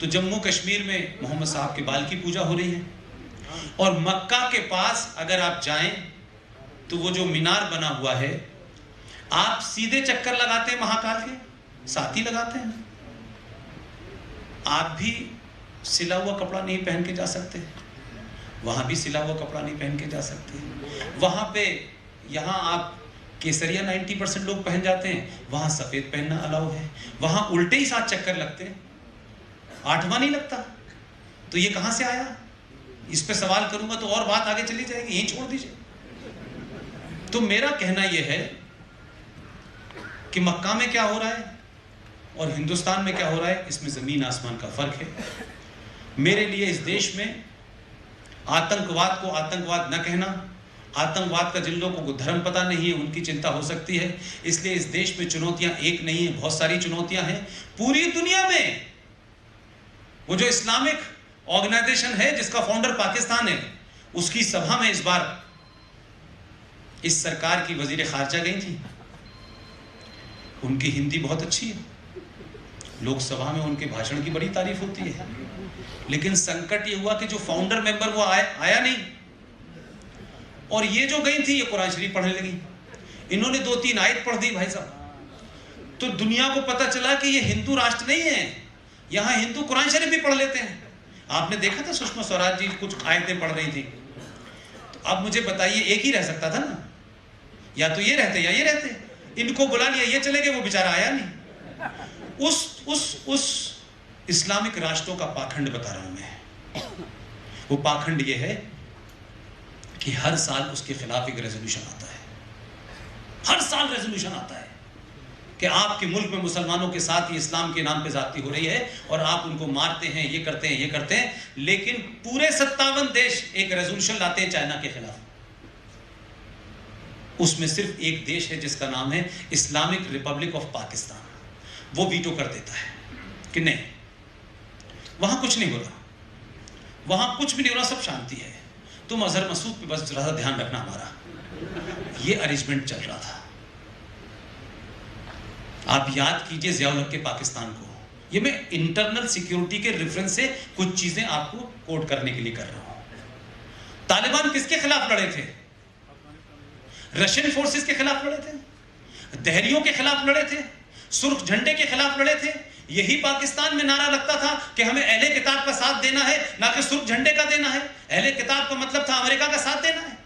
तो जम्मू कश्मीर में मोहम्मद साहब के बाल की पूजा हो रही है, और मक्का के पास अगर आप जाएं तो वो जो मीनार बना हुआ है, आप सीधे चक्कर लगाते हैं महाकाल के, साथ ही लगाते हैं। आप भी सिला हुआ कपड़ा नहीं पहन के जा सकते, वहां भी सिला हुआ कपड़ा नहीं पहन के जा सकते। वहां पे, यहाँ आप केसरिया 90% लोग पहन जाते हैं, वहां सफेद पहनना अलाउ है। वहां उल्टे ही 7 चक्कर लगते हैं, 8वां नहीं लगता। तो ये कहां से आया? इस पे सवाल करूंगा तो और बात आगे चली जाएगी, यहीं छोड़ दीजिए। तो मेरा कहना यह है कि मक्का में क्या हो रहा है और हिंदुस्तान में क्या हो रहा है, इसमें जमीन आसमान का फर्क है। मेरे लिए इस देश में आतंकवाद को आतंकवाद न कहना, आतंकवाद का जिन लोगों को धर्म पता नहीं है उनकी चिंता हो सकती है। इसलिए इस देश में चुनौतियां एक नहीं है, बहुत सारी चुनौतियां हैं। पूरी दुनिया में वो जो इस्लामिक ऑर्गेनाइजेशन है जिसका फाउंडर पाकिस्तान है, उसकी सभा में इस बार इस सरकार की वजीर खारजा गई थी। उनकी हिंदी बहुत अच्छी है, लोकसभा में उनके भाषण की बड़ी तारीफ होती है। लेकिन संकट ये हुआ कि जो फाउंडर मेंबर वो आया नहीं, और ये जो गई थी ये कुरान शरीफ पढ़ने लगी। इन्होंने 2-3 आयत पढ़ दी भाई साहब, तो दुनिया को पता चला कि ये हिंदू राष्ट्र नहीं है, यहाँ हिंदू कुरान शरीफ भी पढ़ लेते हैं। आपने देखा था सुषमा स्वराज जी कुछ आयतें पढ़ रही थी। तो अब मुझे बताइए, एक ही रह सकता था ना, या तो ये रहते या ये रहते। इनको बुला लिया, ये चले गए, वो बेचारा आया नहीं। उस इस्लामिक राष्ट्रों का पाखंड बता रहा हूं मैं। वो पाखंड ये है कि हर साल उसके खिलाफ एक रेजोल्यूशन आता है, हर साल रेजोल्यूशन आता है कि आपके मुल्क में मुसलमानों के साथ ही इस्लाम के नाम पे जाती हो रही है और आप उनको मारते हैं, ये करते हैं, ये करते हैं। लेकिन पूरे 57 देश एक रेजोल्यूशन लाते हैं चाइना के खिलाफ। उसमें सिर्फ एक देश है जिसका नाम है इस्लामिक रिपब्लिक ऑफ पाकिस्तान, वो वीटो कर देता है कि नहीं, वहां कुछ नहीं हो रहा, वहां कुछ भी नहीं हो रहा, सब शांति है। तुम अजहर मसूद पे बस जरा ध्यान रखना हमारा। ये अरेंजमेंट चल रहा था। आप याद कीजिए ज़ियाउल हक के पाकिस्तान को। ये मैं इंटरनल सिक्योरिटी के रेफरेंस से कुछ चीजें आपको कोट करने के लिए कर रहा हूं। तालिबान किसके खिलाफ लड़े थे? रशियन फोर्सेस के खिलाफ लड़े थे, दहरियों के खिलाफ लड़े थे, सुर्ख झंडे के खिलाफ लड़े थे। यही पाकिस्तान में नारा लगता था कि हमें अहले किताब का साथ देना है, ना कि सुर्ख झंडे का देना है। अहले किताब का मतलब था अमेरिका का साथ देना है।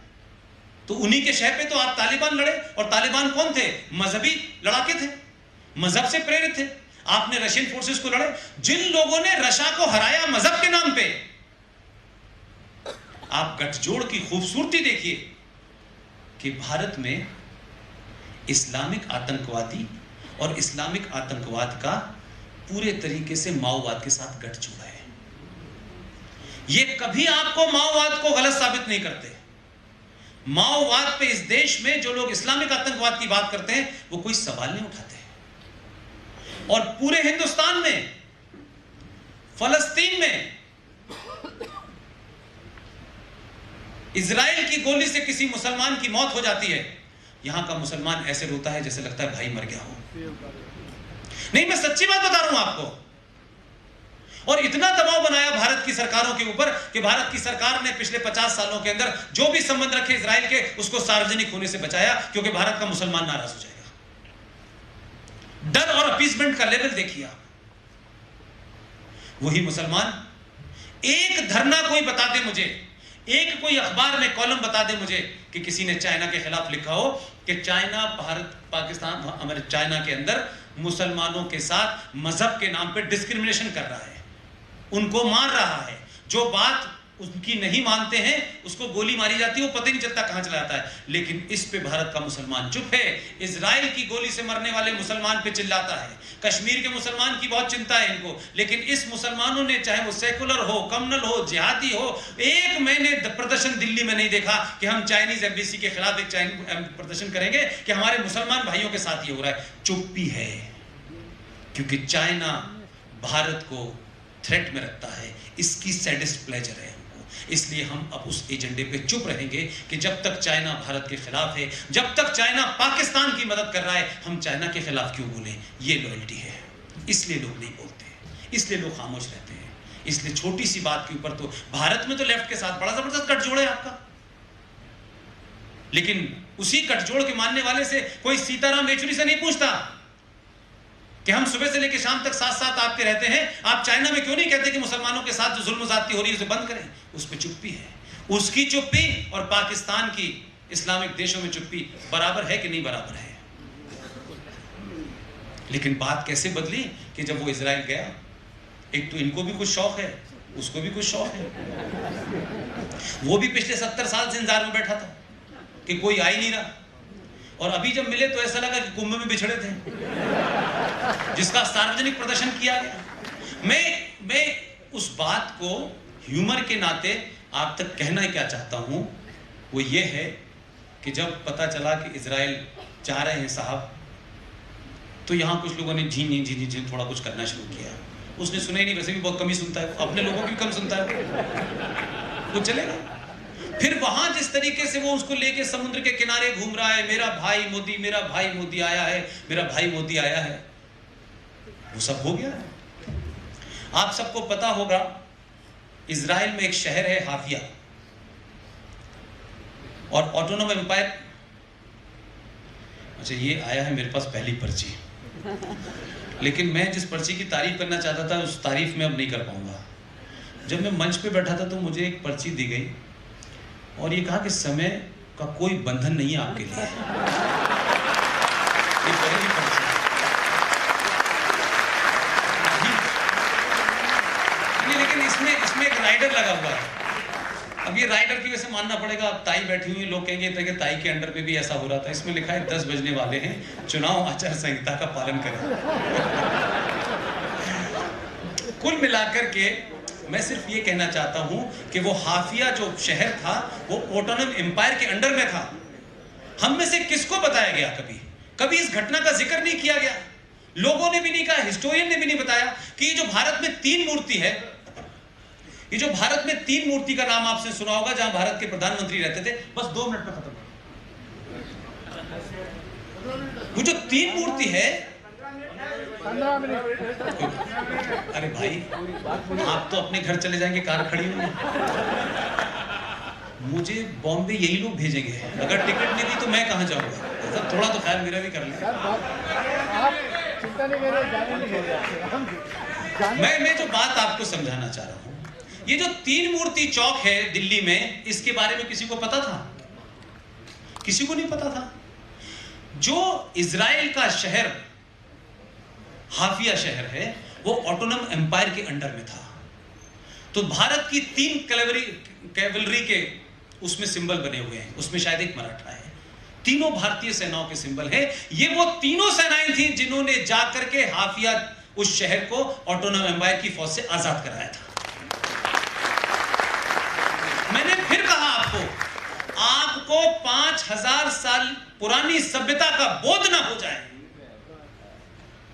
तो उन्हीं के शह पे तो आप तालिबान लड़े। और तालिबान कौन थे? मजहबी लड़ाके थे, मजहब से प्रेरित थे। आपने रशियन फोर्सेस को लड़े। जिन लोगों ने रशिया को हराया मजहब के नाम पे, आप गठजोड़ की खूबसूरती देखिए कि भारत में इस्लामिक आतंकवादी और इस्लामिक आतंकवाद का पूरे तरीके से माओवाद के साथ गठजोड़ है। ये कभी आपको माओवाद को गलत साबित नहीं करते। माओवाद पे इस देश में जो लोग इस्लामिक आतंकवाद की बात करते हैं वो कोई सवाल नहीं उठाते। और पूरे हिंदुस्तान में, फलस्तीन में इजराइल की गोली से किसी मुसलमान की मौत हो जाती है, यहां का मुसलमान ऐसे रोता है जैसे लगता है भाई मर गया हो। नहीं, मैं सच्ची बात बता रहा हूं आपको। और इतना दबाव बनाया भारत की सरकारों के ऊपर कि भारत की सरकार ने पिछले 50 सालों के अंदर जो भी संबंध रखे इजराइल के, उसको सार्वजनिक होने से बचाया, क्योंकि भारत का मुसलमान नाराज हो जाएगा। डर और अपीसमेंट का लेवल देखिए आप। वही मुसलमान, एक धरना कोई बता दे मुझे, एक कोई अखबार में कॉलम बता दे मुझे कि किसी ने चाइना के खिलाफ लिखा हो कि चाइना, भारत, पाकिस्तान, हमारे चाइना के अंदर मुसलमानों के साथ मजहब के नाम पे डिस्क्रिमिनेशन कर रहा है, उनको मार रहा है। जो बात उनकी नहीं मानते हैं उसको गोली मारी जाती है, वो पता ही नहीं चलता कहां चला जाता है। लेकिन इस पे भारत का मुसलमान चुप है। इजराइल की गोली से मरने वाले मुसलमान पे चिल्लाता है। कश्मीर के मुसलमान की बहुत चिंता है इनको, लेकिन इस मुसलमानों ने, चाहे वो सेकुलर हो, कम्युनल हो, जिहादी हो, एक मैंने प्रदर्शन दिल्ली में नहीं देखा कि हम चाइनीज एम्बेसी के खिलाफ एक प्रदर्शन करेंगे कि हमारे मुसलमान भाइयों के साथ ये हो रहा है। चुप्पी है, क्योंकि चाइना भारत को थ्रेट में रखता है, इसकी सैडिस्ट प्लेजर है। इसलिए हम अब उस एजेंडे पे चुप रहेंगे कि जब तक चाइना भारत के खिलाफ है, जब तक चाइना पाकिस्तान की मदद कर रहा है, हम चाइना के खिलाफ क्यों बोलें? ये लॉयल्टी है। इसलिए लोग नहीं बोलते, इसलिए लोग खामोश रहते हैं। इसलिए छोटी सी बात के ऊपर तो भारत में तो लेफ्ट के साथ बड़ा जबरदस्त गठजोड़ है आपका, लेकिन उसी गठजोड़ के मानने वाले से कोई सीताराम येचुरी से नहीं पूछता कि हम सुबह से लेकर शाम तक साथ साथ आपके रहते हैं, आप चाइना में क्यों नहीं कहते कि मुसलमानों के साथ जो जुल्म ज़्यादती हो रही है उसे बंद करें? उस पर चुप्पी है। उसकी चुप्पी और पाकिस्तान की इस्लामिक देशों में चुप्पी बराबर है कि नहीं बराबर है? लेकिन बात कैसे बदली कि जब वो इजराइल गया, एक तो इनको भी कुछ शौक है, उसको भी कुछ शौक है, वो भी पिछले 70 साल से इंतजार में बैठा था कि कोई आ ही नहीं रहा, और अभी जब मिले तो ऐसा लगा कि कुंभ में बिछड़े थे, जिसका सार्वजनिक प्रदर्शन किया गया। मैं उस बात को ह्यूमर के नाते आप तक कहना क्या चाहता हूं, वो ये है कि जब पता चला कि इजराइल जा रहे हैं साहब, तो यहां कुछ लोगों ने झी थोड़ा कुछ करना शुरू किया। उसने सुना ही नहीं, वैसे भी बहुत कम ही सुनता है, अपने लोगों की कम सुनता है, वो चलेगा। फिर वहां जिस तरीके से वो उसको लेके समुद्र के किनारे घूम रहा है, मेरा भाई मोदी, मेरा भाई मोदी आया है, मेरा भाई मोदी आया है, वो सब हो गया है। आप सबको पता होगा इजराइल में एक शहर है हाफिया, और ऑटोनोम एम्पायर, अच्छा ये आया है मेरे पास पहली पर्ची, लेकिन मैं जिस पर्ची की तारीफ करना चाहता था उस तारीफ में अब नहीं कर पाऊंगा। जब मैं मंच पे बैठा था तो मुझे एक पर्ची दी गई और ये कहा कि समय का कोई बंधन नहीं है आपके लिए। ये पहली पर्ची, लेकिन इसमें एक राइडर लगा हुआ है। अब ये राइडर की वजह से मानना पड़ेगा, अब ताई बैठी हुई, लोग कहेंगे कि ताई के अंडर पे भी ऐसा हो रहा था। इसमें लिखा है 10 बजने वाले हैं, चुनाव आचार संहिता का पालन करें। कुल मिलाकर के मैं सिर्फ ये कहना चाहता हूं कि वो हाफिया जो शहर था वो ऑटोनोम एम्पायर के अंडर में था। हम में से किसको बताया गया? कभी इस घटना का जिक्र नहीं किया गया, लोगों ने भी नहीं कहा, हिस्टोरियन ने भी नहीं बताया कि ये जो भारत में 3 मूर्ति है, ये जो भारत में 3 मूर्ति का नाम आपसे सुना होगा, जहां भारत के प्रधानमंत्री रहते थे, बस 2 मिनट में खत्म। वो जो 3 मूर्ति है, अरे भाई आप तो अपने घर चले जाएंगे, कार खड़ी हुई, मुझे बॉम्बे यही लोग भेजेंगे, अगर टिकट नहीं दी तो मैं कहां जाऊंगा? थोड़ा तो ख्याल मेरा भी कर लें। मैं जो बात आपको समझाना चाह रहा हूं, ये जो 3 मूर्ति चौक है दिल्ली में, इसके बारे में किसी को पता था? किसी को नहीं पता था। जो इजराइल का शहर हाफिया शहर है वो ऑटोनोम एम्पायर के अंडर में था। तो भारत की 3 कैवलरी के उसमें सिंबल बने हुए हैं, उसमें शायद एक मराठा है, तीनों भारतीय सेनाओं के सिंबल है। ये वो तीनों सेनाएं थी जिन्होंने जाकर के हाफिया उस शहर को ऑटोनोम एम्पायर की फौज से आजाद कराया था। मैंने फिर कहा आपको 5000 साल पुरानी सभ्यता का बोध ना हो जाए,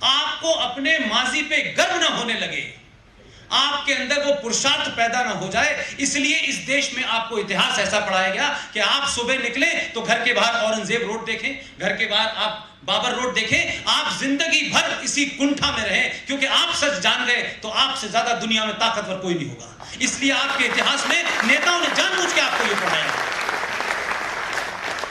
आपको अपने माजी पे गर्व ना होने लगे, आपके अंदर वो पुरुषार्थ पैदा ना हो जाए, इसलिए इस देश में आपको इतिहास ऐसा पढ़ाया गया कि आप सुबह निकले तो घर के बाहर औरंगजेब रोड देखें, घर के बाहर आप बाबर रोड देखें, आप जिंदगी भर इसी कुंठा में रहे, क्योंकि आप सच जान गए तो आपसे ज्यादा दुनिया में ताकतवर कोई नहीं होगा। इसलिए आपके इतिहास में नेताओं ने जानबूझ के आपको यह पढ़ाया,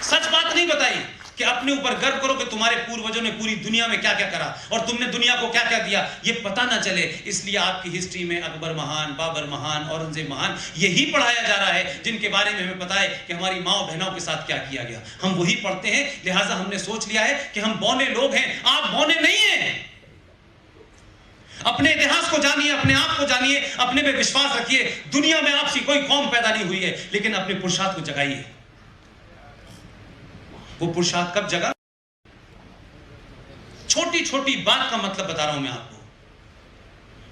सच बात नहीं बताई कि अपने ऊपर गर्व करो कि तुम्हारे पूर्वजों ने पूरी दुनिया में क्या क्या करा और तुमने दुनिया को क्या क्या दिया, ये पता ना चले। इसलिए आपकी हिस्ट्री में अकबर महान, बाबर महान, औरंगजेब महान, यही पढ़ाया जा रहा है जिनके बारे में हमें पता है कि हमारी माँ बहनों के साथ क्या किया गया, हम वही पढ़ते हैं। लिहाजा हमने सोच लिया है कि हम बौने लोग हैं, आप बौने नहीं हैं। अपने इतिहास को जानिए, अपने आप को जानिए, अपने पे विश्वास रखिए। दुनिया में आपसी कोई कौम पैदा नहीं हुई है, लेकिन अपने पुरुषार्थ को जगाइए। वो पुरुषार्थ कब जगा? छोटी छोटी बात का मतलब बता रहा हूं मैं आपको।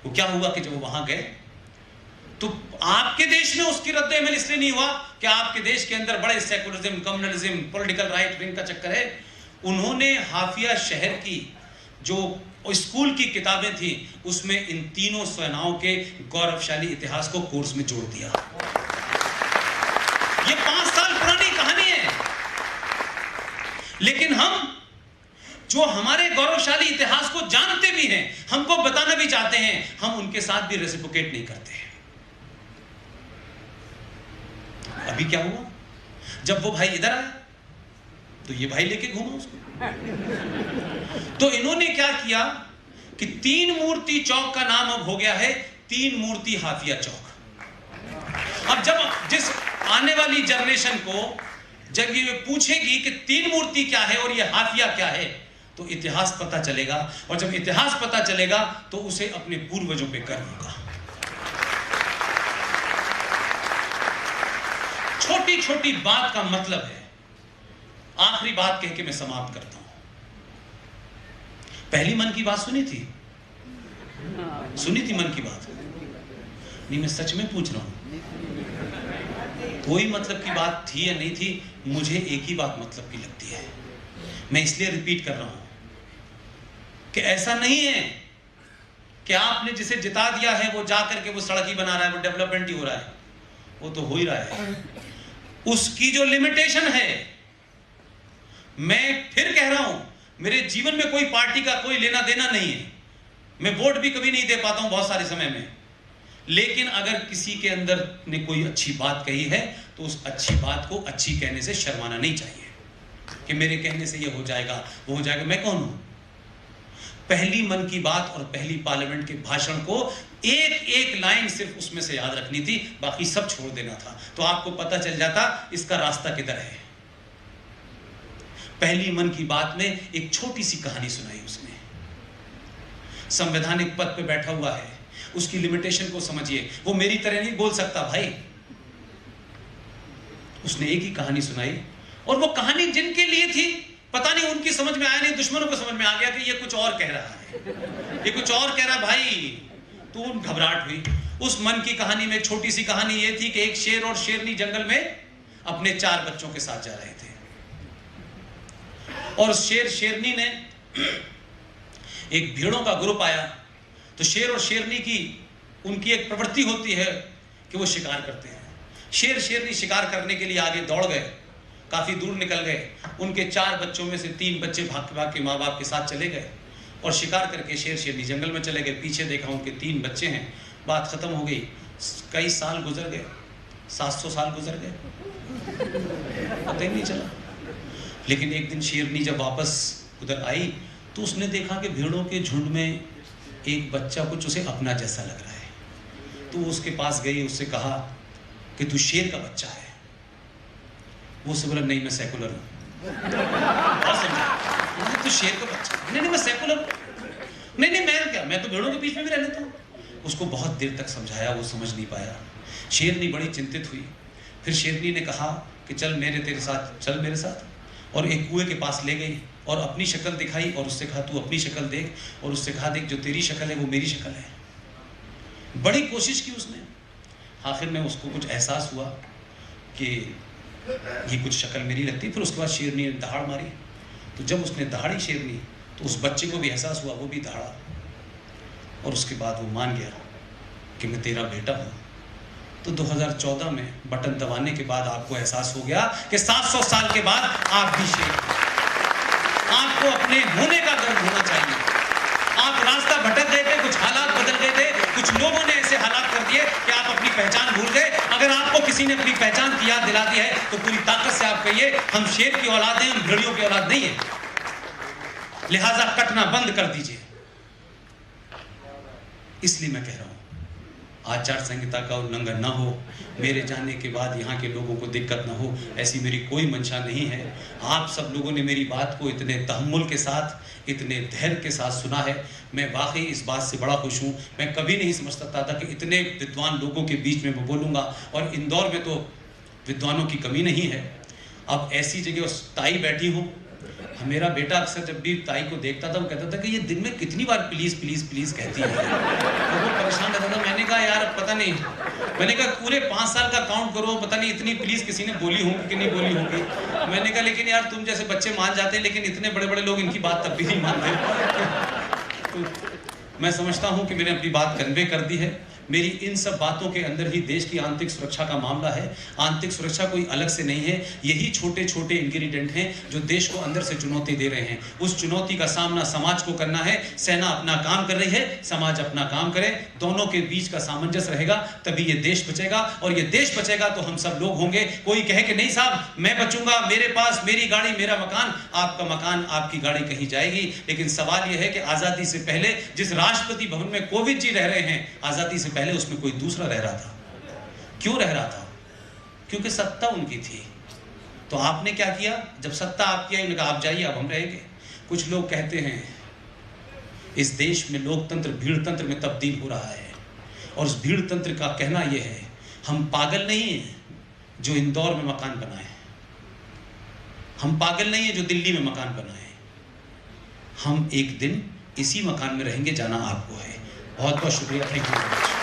वो क्या हुआ कि जब वो वहां गए तो आपके देश में उसकी रद्द-ए-अमल इसलिए नहीं हुआ कि आपके देश के अंदर बड़े secularism, communalism, political right wing का चक्कर है। उन्होंने हाफिया शहर की जो स्कूल की किताबें थी उसमें इन तीनों सेनाओं के गौरवशाली इतिहास को कोर्स में जोड़ दिया। ये 5 साल पुरानी कहानी है, लेकिन हम जो हमारे गौरवशाली इतिहास को जानते भी हैं, हमको बताना भी चाहते हैं, हम उनके साथ भी रेसिप्रोकेट नहीं करते हैं। अभी क्या हुआ, जब वो भाई इधर आया तो ये भाई लेके घूमा उसको। तो इन्होंने क्या किया कि 3 मूर्ति चौक का नाम अब हो गया है 3 मूर्ति हाफिया चौक। अब जब जिस आने वाली जनरेशन को जब ये पूछेगी कि 3 मूर्ति क्या है और ये हाफिया क्या है, तो इतिहास पता चलेगा, और जब इतिहास पता चलेगा तो उसे अपने पूर्वजों पे गर्व होगा। छोटी छोटी बात का मतलब है। आखिरी बात कह के मैं समाप्त करता हूं। पहली मन की बात सुनी थी मन की बात? नहीं, मैं सच में पूछ रहा हूं, कोई मतलब की बात थी या नहीं थी, मुझे एक ही बात मतलब की लगती है। मैं इसलिए रिपीट कर रहा हूं कि ऐसा नहीं है कि आपने जिसे जिता दिया है वो जाकर के वो सड़क ही बना रहा है, वो डेवलपमेंट ही हो रहा है, वो तो हो ही रहा है। उसकी जो लिमिटेशन है, मैं फिर कह रहा हूं, मेरे जीवन में कोई पार्टी का कोई लेना देना नहीं है, मैं वोट भी कभी नहीं दे पाता हूं बहुत सारे समय में, लेकिन अगर किसी के अंदर ने कोई अच्छी बात कही है तो उस अच्छी बात को अच्छी कहने से शर्माना नहीं चाहिए कि मेरे कहने से ये हो जाएगा वो हो जाएगा। मैं कौन हूं? पहली मन की बात और पहली पार्लियामेंट के भाषण को एक एक लाइन सिर्फ उसमें से याद रखनी थी, बाकी सब छोड़ देना था, तो आपको पता चल जाता इसका रास्ता किधर है। पहली मन की बात में एक छोटी सी कहानी सुनाई उसने। संवैधानिक पद पे बैठा हुआ है, उसकी लिमिटेशन को समझिए, वो मेरी तरह नहीं बोल सकता भाई। उसने एक ही कहानी सुनाई, और वो कहानी जिनके लिए थी पता नहीं उनकी समझ में आया नहीं, दुश्मनों को समझ में आ गया कि ये कुछ और कह रहा है, ये कुछ और कह रहा भाई, तो घबराहट हुई। उस मन की कहानी में छोटी सी कहानी ये थी कि एक शेर और शेरनी जंगल में अपने 4 बच्चों के साथ जा रहे थे, और शेर शेरनी ने एक भेड़ों का ग्रुप आया, तो शेर और शेरनी की उनकी एक प्रवृत्ति होती है कि वो शिकार करते हैं। शेर शेरनी शिकार करने के लिए आगे दौड़ गए, काफी दूर निकल गए, उनके 4 बच्चों में से 3 बच्चे भाग भाग के माँ बाप के साथ चले गए और शिकार करके शेर शेरनी जंगल में चले गए। पीछे देखा उनके 3 बच्चे हैं, बात खत्म हो गई। कई साल गुजर गए, 700 साल गुजर गए, पता ही नहीं चला। लेकिन एक दिन शेरनी जब वापस उधर आई तो उसने देखा कि भेड़ों के झुंड में एक बच्चा कुछ उसे अपना जैसा लग रहा है, तो वो उसके पास गई, उससे कहा कि तू शेर का बच्चा है। वो उससे बोला नहीं मैं सेकुलर हूँ। तू शेर का बच्चा? नहीं मैं सेकुलर हूँ। नहीं मैं क्या, मैं तो भेड़ों के बीच में भी रह लेता हूँ। उसको बहुत देर तक समझाया, वो समझ नहीं पाया। शेरनी बड़ी चिंतित हुई। फिर शेरनी ने कहा कि चल तेरे साथ चल मेरे साथ, और एक कुएं के पास ले गई और अपनी शक्ल दिखाई और उससे कहा तू अपनी शक्ल देख, और उससे कहा देख जो तेरी शक्ल है वो मेरी शक्ल है। बड़ी कोशिश की उसने, आखिर में उसको कुछ एहसास हुआ कि ये कुछ शक्ल मेरी लगती। फिर उसके बाद शेरनी ने दहाड़ मारी, तो जब उसने दहाड़ी शेरनी तो उस बच्चे को भी एहसास हुआ, वो भी दहाड़ा, और उसके बाद वो मान गया कि मैं तेरा बेटा हूँ। तो 2014 में बटन दबाने के बाद आपको एहसास हो गया कि 700 साल के बाद आप भी शेर हैं। आपको अपने होने का गर्व होना चाहिए। आप रास्ता भटक गए थे, कुछ हालात बदल गए थे, कुछ लोगों ने ऐसे हालात कर दिए कि आप अपनी पहचान भूल गए। अगर आपको किसी ने अपनी पहचान की याद दिला दी है तो पूरी ताकत से आप कहिए हम शेर की औलाद हैं, हम भेड़ियों की औलाद नहीं है। लिहाजा कटना बंद कर दीजिए। इसलिए मैं कह रहा हूं आचार संहिता का उल्लंघन ना हो, मेरे जाने के बाद यहाँ के लोगों को दिक्कत ना हो, ऐसी मेरी कोई मंशा नहीं है। आप सब लोगों ने मेरी बात को इतने तहम्मुल के साथ, इतने धैर्य के साथ सुना है, मैं वाकई इस बात से बड़ा खुश हूँ। मैं कभी नहीं समझता था कि इतने विद्वान लोगों के बीच में मैं बोलूँगा, और इंदौर में तो विद्वानों की कमी नहीं है। अब ऐसी जगह ताई बैठी हूँ, मेरा बेटा अक्सर जब भी ताई को देखता था वो कहता था कि ये दिन में कितनी बार प्लीज़ प्लीज़ प्लीज़ कहती है, तो वो परेशान रहता था। मैंने कहा यार पता नहीं, मैंने कहा पूरे 5 साल का काउंट करो, पता नहीं इतनी प्लीज़ किसी ने बोली होगी कि नहीं बोली होगी। मैंने कहा लेकिन यार तुम जैसे बच्चे मान जाते हैं, लेकिन इतने बड़े बड़े लोग इनकी बात तब भी नहीं मानते। मैं समझता हूं कि मैंने अपनी बात कन्वे कर दी है। मेरी इन सब बातों के अंदर ही देश की आंतरिक सुरक्षा का मामला है। आंतरिक सुरक्षा कोई अलग से नहीं है, यही छोटे छोटे इंग्रेडिएंट हैं जो देश को अंदर से चुनौती दे रहे हैं। उस चुनौती का सामना समाज को करना है। सेना अपना काम कर रही है, समाज अपना काम करे, दोनों के बीच का सामंजस्य रहेगा, तभी ये देश बचेगा। और ये देश बचेगा तो हम सब लोग होंगे। कोई कहे कि नहीं साहब मैं बचूंगा, मेरे पास मेरी गाड़ी मेरा मकान, आपका मकान आपकी गाड़ी कहीं जाएगी। लेकिन सवाल यह है कि आजादी से पहले जिस राष्ट्रपति भवन में कोविंद जी रह रहे हैं, आजादी से पहले उसमें कोई दूसरा रह रहा था। क्यों रह रहा था? क्योंकि सत्ता उनकी थी। तो आपने क्या किया? जब सत्ता आपकी आई, उन्होंने कहा आप जाइए, अब हम रहेंगे। कुछ लोग कहते हैं इस देश में लोकतंत्र भीड़ तंत्र में तब्दील हो रहा है, और उस भीड़ तंत्र का कहना यह है हम पागल नहीं हैं जो इंदौर में मकान बनाए, हम पागल नहीं है जो दिल्ली में मकान बनाए, हम एक दिन इसी मकान में रहेंगे, जाना आपको है। बहुत बहुत शुक्रिया, थैंक यू।